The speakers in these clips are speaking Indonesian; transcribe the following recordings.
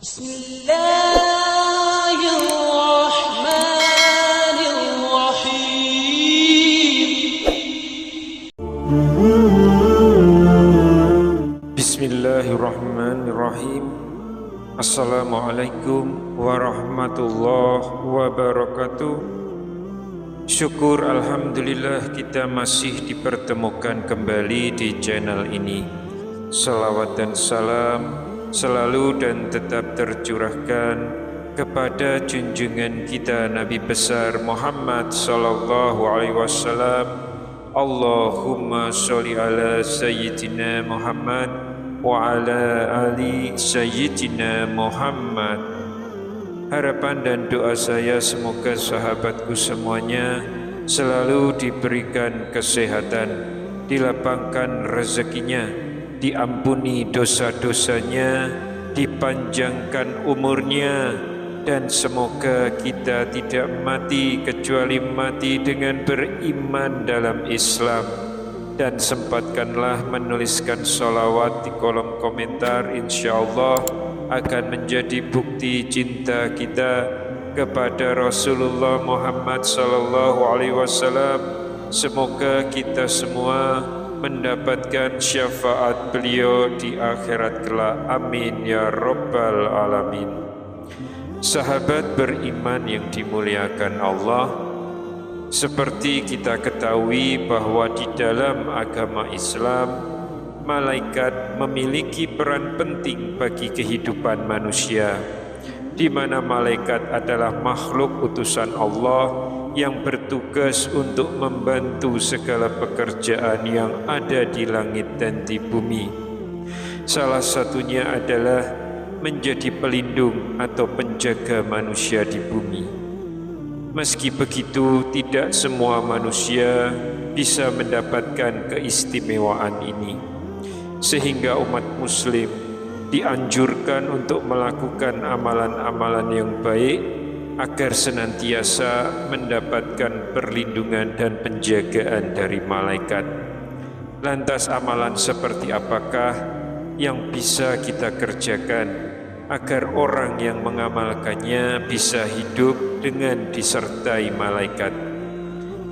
بسم الله الرحمن الرحيم Bismillahirrahmanirrahim. Assalamualaikum warahmatullahi wabarakatuh. Syukur alhamdulillah kita masih dipertemukan kembali di channel ini. Salawat dan salam selalu dan tetap tercurahkan kepada junjungan kita Nabi besar Muhammad sallallahu alaihi wasallam. Allahumma sholli ala sayyidina Muhammad wa ala ali sayyidina Muhammad. Harapan dan doa saya semoga sahabatku semuanya selalu diberikan kesehatan, dilapangkan rezekinya, diampuni dosa-dosanya, dipanjangkan umurnya, dan semoga kita tidak mati kecuali mati dengan beriman dalam Islam. Dan sempatkanlah menuliskan sholawat di kolom komentar, insyaallah akan menjadi bukti cinta kita kepada Rasulullah Muhammad sallallahu alaihi wasallam. Semoga kita semua mendapatkan syafaat beliau di akhirat kelak. Amin ya rabbal alamin. Sahabat beriman yang dimuliakan Allah, seperti kita ketahui bahwa di dalam agama Islam, malaikat memiliki peran penting bagi kehidupan manusia, di mana malaikat adalah makhluk utusan Allah yang bertugas untuk membantu segala pekerjaan yang ada di langit dan di bumi. Salah satunya adalah menjadi pelindung atau penjaga manusia di bumi. Meski begitu, tidak semua manusia bisa mendapatkan keistimewaan ini, sehingga umat muslim dianjurkan untuk melakukan amalan-amalan yang baik agar senantiasa mendapatkan perlindungan dan penjagaan dari malaikat. Lantas amalan seperti apakah yang bisa kita kerjakan agar orang yang mengamalkannya bisa hidup dengan disertai malaikat?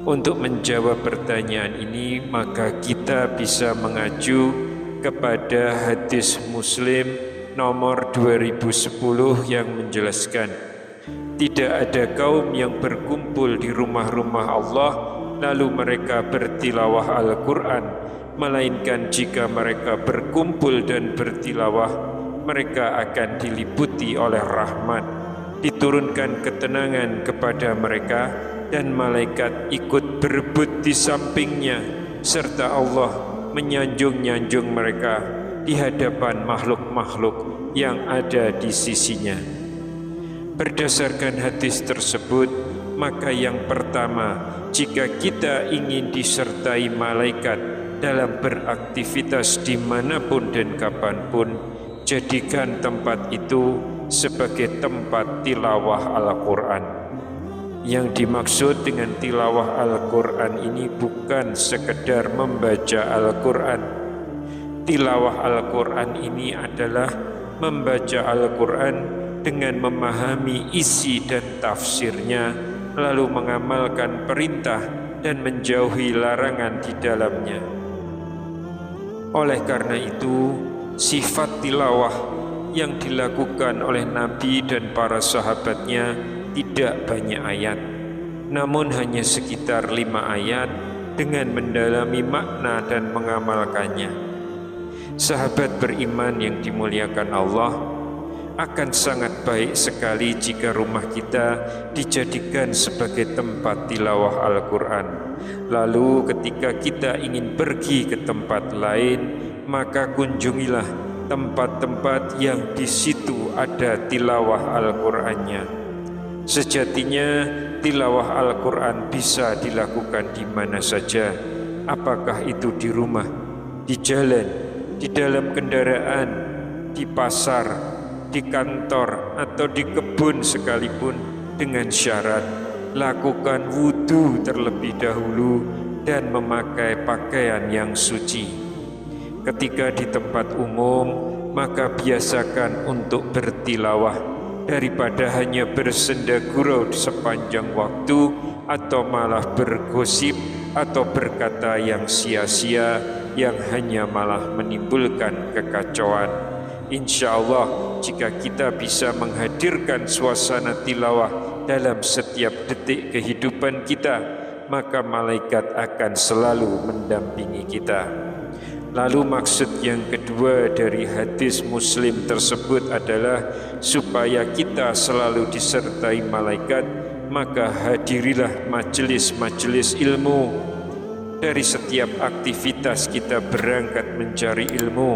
Untuk menjawab pertanyaan ini, maka kita bisa mengacu kepada hadis Muslim nomor 2010 yang menjelaskan, tidak ada kaum yang berkumpul di rumah-rumah Allah lalu mereka bertilawah Al-Quran, melainkan jika mereka berkumpul dan bertilawah, mereka akan diliputi oleh rahmat, diturunkan ketenangan kepada mereka, dan malaikat ikut berebut di sampingnya, serta Allah menyanjung-nyanjung mereka di hadapan makhluk-makhluk yang ada di sisinya. Berdasarkan hadis tersebut, maka yang pertama, jika kita ingin disertai malaikat dalam beraktivitas dimanapun dan kapanpun, jadikan tempat itu sebagai tempat tilawah Al-Quran. Yang dimaksud dengan tilawah Al-Quran ini bukan sekedar membaca Al-Quran. Tilawah Al-Quran ini adalah membaca Al-Quran dengan memahami isi dan tafsirnya, lalu mengamalkan perintah dan menjauhi larangan di dalamnya. Oleh karena itu, sifat tilawah yang dilakukan oleh Nabi dan para sahabatnya tidak banyak ayat, namun hanya sekitar 5 ayat dengan mendalami makna dan mengamalkannya. Sahabat beriman yang dimuliakan Allah, akan sangat baik sekali jika rumah kita dijadikan sebagai tempat tilawah Al-Quran. Lalu ketika kita ingin pergi ke tempat lain, maka kunjungilah tempat-tempat yang di situ ada tilawah Al-Qurannya. Sejatinya tilawah Al-Quran bisa dilakukan di mana saja, apakah itu di rumah, di jalan, di dalam kendaraan, di pasar, di kantor, atau di kebun sekalipun, dengan syarat lakukan wudu terlebih dahulu dan memakai pakaian yang suci. Ketika di tempat umum, maka biasakan untuk bertilawah daripada hanya bersenda gurau di sepanjang waktu atau malah bergosip atau berkata yang sia-sia yang hanya malah menimbulkan kekacauan. Insya Allah, jika kita bisa menghadirkan suasana tilawah dalam setiap detik kehidupan kita, maka malaikat akan selalu mendampingi kita. Lalu maksud yang kedua dari hadis Muslim tersebut adalah supaya kita selalu disertai malaikat, maka hadirilah majelis-majelis ilmu. Dari setiap aktivitas kita berangkat mencari ilmu,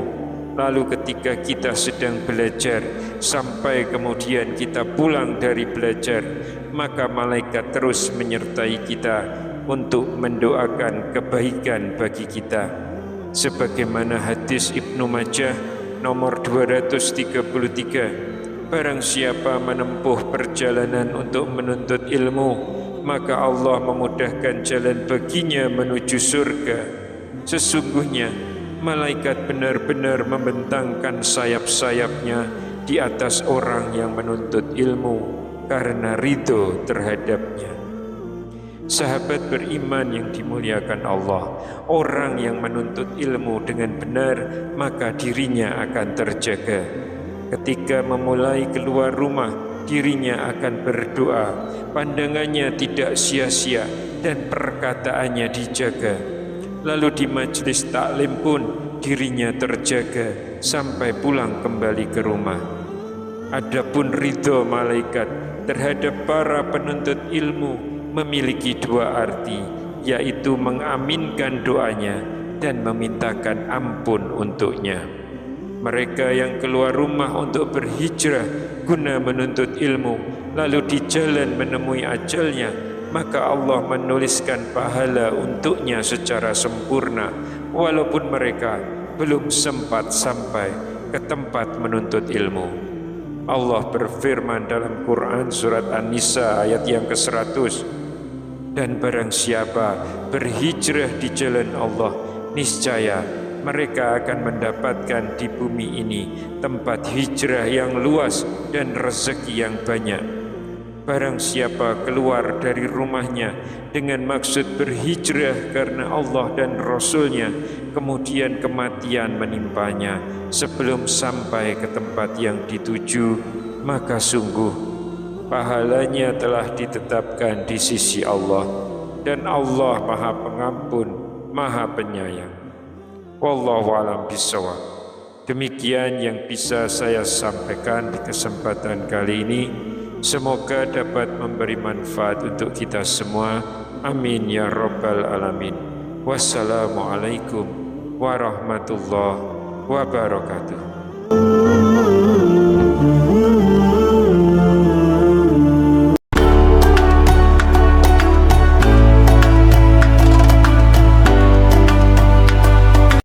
lalu ketika kita sedang belajar sampai kemudian kita pulang dari belajar, maka malaikat terus menyertai kita untuk mendoakan kebaikan bagi kita. Sebagaimana hadis Ibnu Majah nomor 233, barang siapa menempuh perjalanan untuk menuntut ilmu, maka Allah memudahkan jalan baginya menuju surga. Sesungguhnya malaikat benar-benar membentangkan sayap-sayapnya di atas orang yang menuntut ilmu karena ridho terhadapnya. Sahabat beriman yang dimuliakan Allah, orang yang menuntut ilmu dengan benar, maka dirinya akan terjaga. Ketika memulai keluar rumah, dirinya akan berdoa, pandangannya tidak sia-sia dan perkataannya dijaga. Lalu di majelis taklim pun dirinya terjaga sampai pulang kembali ke rumah. Adapun ridho malaikat terhadap para penuntut ilmu memiliki dua arti, yaitu mengaminkan doanya dan memintakan ampun untuknya. Mereka yang keluar rumah untuk berhijrah guna menuntut ilmu, lalu di jalan menemui ajalnya, maka Allah menuliskan pahala untuknya secara sempurna, walaupun mereka belum sempat sampai ke tempat menuntut ilmu. Allah berfirman dalam Quran surat An-Nisa ayat yang ke-100, dan barang siapa berhijrah di jalan Allah, niscaya mereka akan mendapatkan di bumi ini tempat hijrah yang luas dan rezeki yang banyak. Barang siapa keluar dari rumahnya dengan maksud berhijrah karena Allah dan Rasulnya, kemudian kematian menimpanya sebelum sampai ke tempat yang dituju, maka sungguh pahalanya telah ditetapkan di sisi Allah, dan Allah Maha Pengampun, Maha Penyayang. Wallahu a'lam bishawab. Demikian yang bisa saya sampaikan di kesempatan kali ini. Semoga dapat memberi manfaat untuk kita semua. Amin ya rabbal alamin. Wassalamualaikum warahmatullahi wabarakatuh.